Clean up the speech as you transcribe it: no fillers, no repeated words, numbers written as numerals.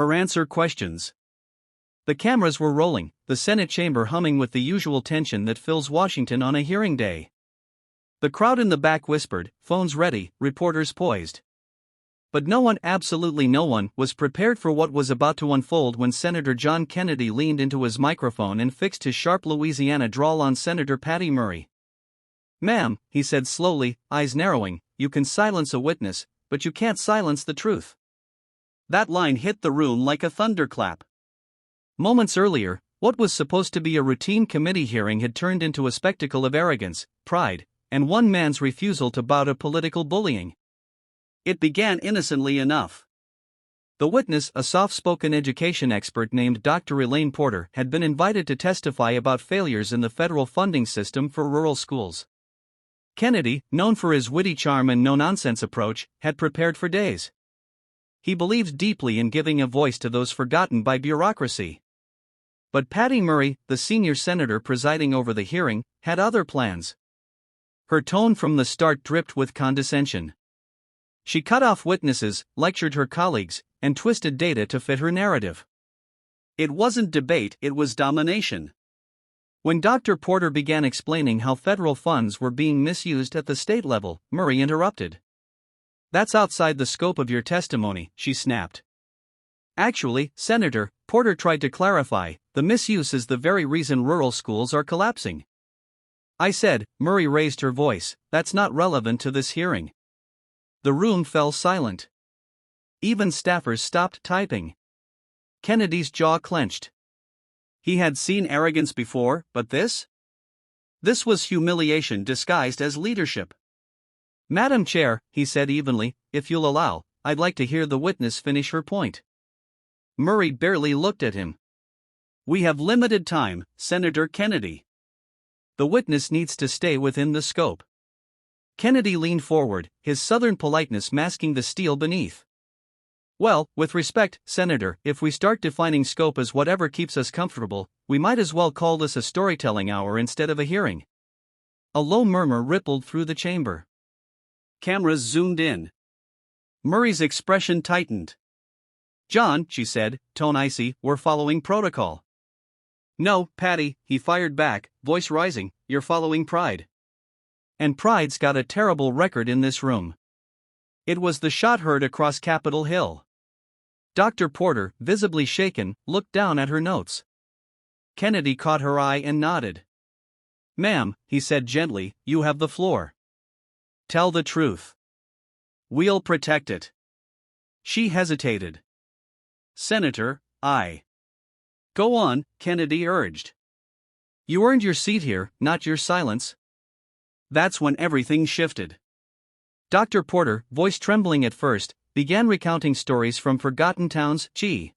Her answer questions. The cameras were rolling, the Senate chamber humming with the usual tension that fills Washington on a hearing day. The crowd in the back whispered, phones ready, reporters poised. But no one, absolutely no one, was prepared for what was about to unfold when Senator John Kennedy leaned into his microphone and fixed his sharp Louisiana drawl on Senator Patty Murray. "Ma'am," he said slowly, eyes narrowing, "you can silence a witness, but you can't silence the truth." That line hit the room like a thunderclap. Moments earlier, what was supposed to be a routine committee hearing had turned into a spectacle of arrogance, pride, and one man's refusal to bow to political bullying. It began innocently enough. The witness, a soft-spoken education expert named Dr. Elaine Porter, had been invited to testify about failures in the federal funding system for rural schools. Kennedy, known for his witty charm and no-nonsense approach, had prepared for days. He believed deeply in giving a voice to those forgotten by bureaucracy. But Patty Murray, the senior senator presiding over the hearing, had other plans. Her tone from the start dripped with condescension. She cut off witnesses, lectured her colleagues, and twisted data to fit her narrative. It wasn't debate, it was domination. When Dr. Porter began explaining how federal funds were being misused at the state level, Murray interrupted. "That's outside the scope of your testimony," she snapped. "Actually, Senator," Porter tried to clarify, "the misuse is the very reason rural schools are collapsing." "I said," Murray raised her voice, "that's not relevant to this hearing." The room fell silent. Even staffers stopped typing. Kennedy's jaw clenched. He had seen arrogance before, but this? This was humiliation disguised as leadership. "Madam Chair," he said evenly, "if you'll allow, I'd like to hear the witness finish her point." Murray barely looked at him. "We have limited time, Senator Kennedy. The witness needs to stay within the scope." Kennedy leaned forward, his southern politeness masking the steel beneath. "Well, with respect, Senator, if we start defining scope as whatever keeps us comfortable, we might as well call this a storytelling hour instead of a hearing." A low murmur rippled through the chamber. Cameras zoomed in. Murray's expression tightened. "John," she said, tone icy, "we're following protocol." "No, Patty," he fired back, voice rising, "you're following pride. And pride's got a terrible record in this room." It was the shot heard across Capitol Hill. Dr. Porter, visibly shaken, looked down at her notes. Kennedy caught her eye and nodded. "Ma'am," he said gently, "you have the floor. Tell the truth. We'll protect it." She hesitated. "Senator, I..." "Go on," Kennedy urged. "You earned your seat here, not your silence." That's when everything shifted. Dr. Porter, voice trembling at first, began recounting stories from forgotten towns. "Gee,